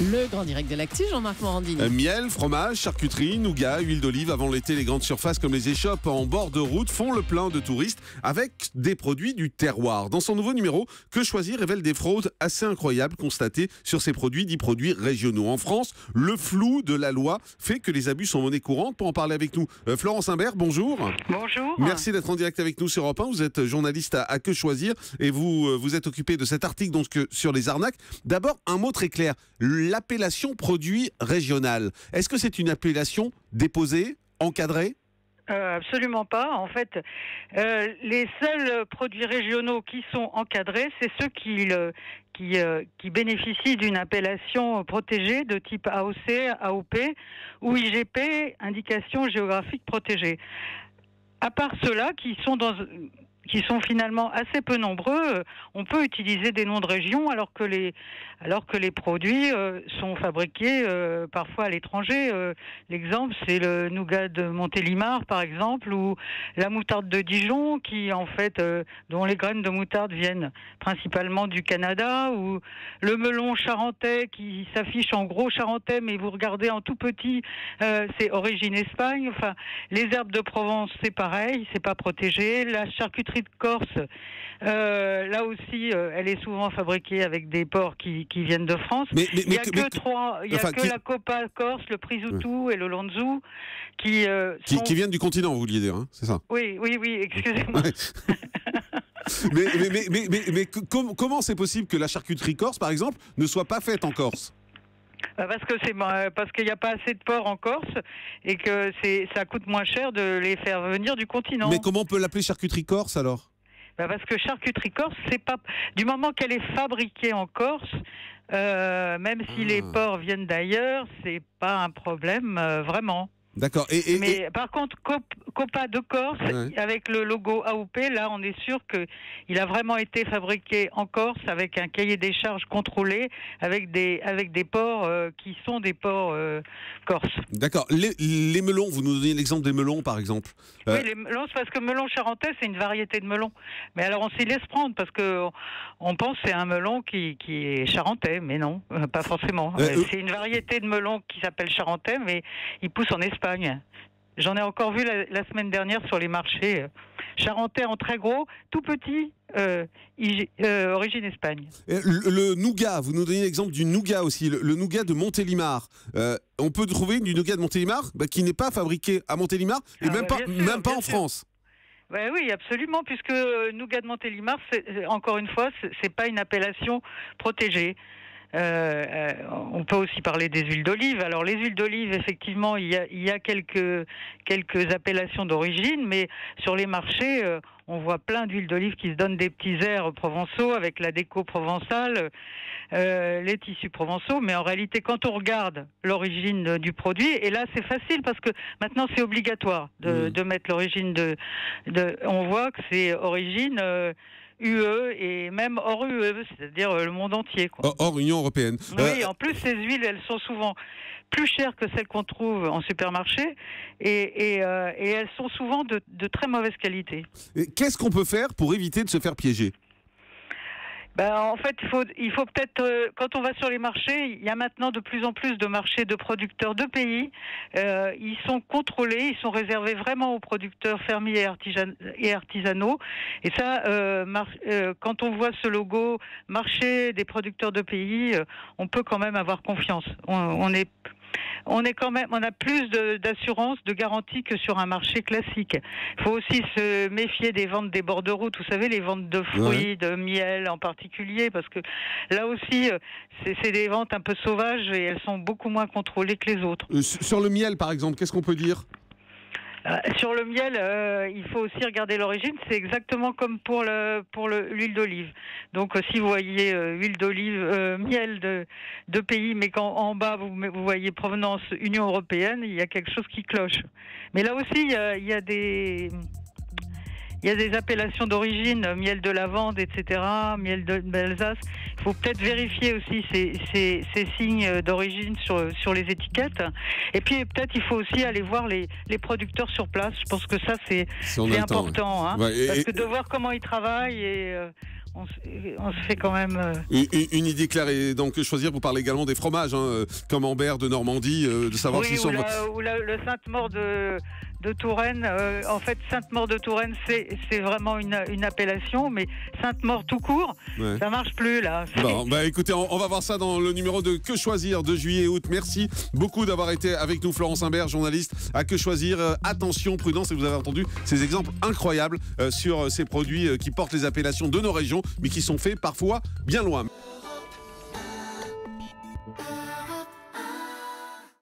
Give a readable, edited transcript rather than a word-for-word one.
Le grand direct de l'actu, Jean-Marc Morandini. Miel, fromage, charcuterie, nougat, huile d'olive. Avant l'été, les grandes surfaces comme les échoppes en bord de route font le plein de touristes avec des produits du terroir. Dans son nouveau numéro, Que choisir révèle des fraudes assez incroyables constatées sur ces produits, dits produits régionaux. En France, le flou de la loi fait que les abus sont monnaie courante. Pour en parler avec nous, Florence Imbert, bonjour. Bonjour. Merci d'être en direct avec nous sur Europe 1. Vous êtes journaliste à Que choisir et vous êtes occupé de cet article donc, sur les arnaques. D'abord, un mot très clair. L'appellation produit régional, est-ce que c'est une appellation déposée, encadrée ? Absolument pas. En fait, les seuls produits régionaux qui sont encadrés, c'est ceux qui bénéficient d'une appellation protégée de type AOC, AOP ou IGP, indication géographique protégée. À part ceux-là qui sont finalement assez peu nombreux, on peut utiliser des noms de régions alors que les produits sont fabriqués parfois à l'étranger. L'exemple, c'est le nougat de Montélimar, par exemple, ou la moutarde de Dijon, qui en fait, dont les graines de moutarde viennent principalement du Canada, ou le melon charentais qui s'affiche en gros charentais, mais vous regardez en tout petit, c'est origine Espagne. Enfin, les herbes de Provence, c'est pareil, c'est pas protégé. La charcuterie de Corse, là aussi, elle est souvent fabriquée avec des porcs qui viennent de France. Il n'y a que la Copa Corse, le Prisoutou et le Lonzou qui viennent du continent, vous vouliez dire, hein, c'est ça ? Oui, excusez-moi. mais comment c'est possible que la charcuterie corse, par exemple, ne soit pas faite en Corse ? Parce qu'il n'y a pas assez de porcs en Corse et que ça coûte moins cher de les faire venir du continent. Mais comment on peut l'appeler charcuterie corse alors ? Parce que charcuterie corse, c'est pas du moment qu'elle est fabriquée en Corse, même si les porcs viennent d'ailleurs, c'est pas un problème vraiment. D'accord. Mais par contre, Copa de Corse, ouais, avec le logo AOP, là, on est sûr qu'il a vraiment été fabriqué en Corse avec un cahier des charges contrôlé, avec des porcs qui sont des porcs corses. D'accord. Les melons, vous nous donnez l'exemple des melons, par exemple. Oui, les melons, c'est parce que melon charentais, c'est une variété de melon. Mais alors, on s'y laisse prendre parce que on pense que c'est un melon qui est charentais, mais non, pas forcément. C'est une variété de melon qui s'appelle charentais, mais il pousse en Espagne. J'en ai encore vu la semaine dernière sur les marchés. Charentais en très gros, tout petit, origine Espagne. Le nougat, vous nous donnez l'exemple du nougat aussi, le nougat de Montélimar. On peut trouver du nougat de Montélimar qui n'est pas fabriqué à Montélimar et même pas en France. Oui, absolument, puisque nougat de Montélimar, encore une fois, c'est pas une appellation protégée. On peut aussi parler des huiles d'olive. Alors les huiles d'olive, effectivement, il y a quelques appellations d'origine, mais sur les marchés, on voit plein d'huiles d'olive qui se donnent des petits airs provençaux avec la déco provençale, les tissus provençaux. Mais en réalité, quand on regarde l'origine du produit, et là c'est facile parce que maintenant c'est obligatoire de mettre l'origine on voit que c'est origine UE et même hors UE, c'est-à-dire le monde entier, quoi. Hors Union européenne. Oui, en plus ces huiles, elles sont souvent plus chères que celles qu'on trouve en supermarché et elles sont souvent de très mauvaise qualité. Qu'est-ce qu'on peut faire pour éviter de se faire piéger ? En fait, il faut peut-être, quand on va sur les marchés, il y a maintenant de plus en plus de marchés de producteurs de pays. Ils sont contrôlés, ils sont réservés vraiment aux producteurs fermiers et artisanaux. Et ça, quand on voit ce logo marché des producteurs de pays, on peut quand même avoir confiance. On a plus d'assurance, de garantie que sur un marché classique. Il faut aussi se méfier des ventes des bords de route. Vous savez, les ventes de fruits, de miel en particulier, parce que là aussi, c'est des ventes un peu sauvages et elles sont beaucoup moins contrôlées que les autres. Sur le miel, par exemple, qu'est-ce qu'on peut dire ? Sur le miel, il faut aussi regarder l'origine. C'est exactement comme pour l'huile d'olive. Donc, si vous voyez huile d'olive, miel de pays, mais qu'en bas vous voyez provenance Union européenne, il y a quelque chose qui cloche. Mais là aussi, il y a des appellations d'origine, miel de lavande, etc., miel d'Alsace. Il faut peut-être vérifier aussi ces signes d'origine sur les étiquettes. Et puis peut-être il faut aussi aller voir les producteurs sur place. Je pense que ça c'est important, hein, parce que de voir comment ils travaillent et on se fait quand même... Une idée claire, et donc que choisir, vous parlez également des fromages, hein, comme Ambert de Normandie, de savoir s'ils sont... Le Sainte-Maure de Touraine. En fait, Sainte-Maure de Touraine, c'est vraiment une appellation, mais Sainte-Maure tout court, ça marche plus là. Bon, écoutez, on va voir ça dans le numéro de Que choisir de juillet et août. Merci beaucoup d'avoir été avec nous, Florence Imbert, journaliste à Que choisir. Attention, prudence, et vous avez entendu ces exemples incroyables sur ces produits qui portent les appellations de nos régions, mais qui sont faits parfois bien loin.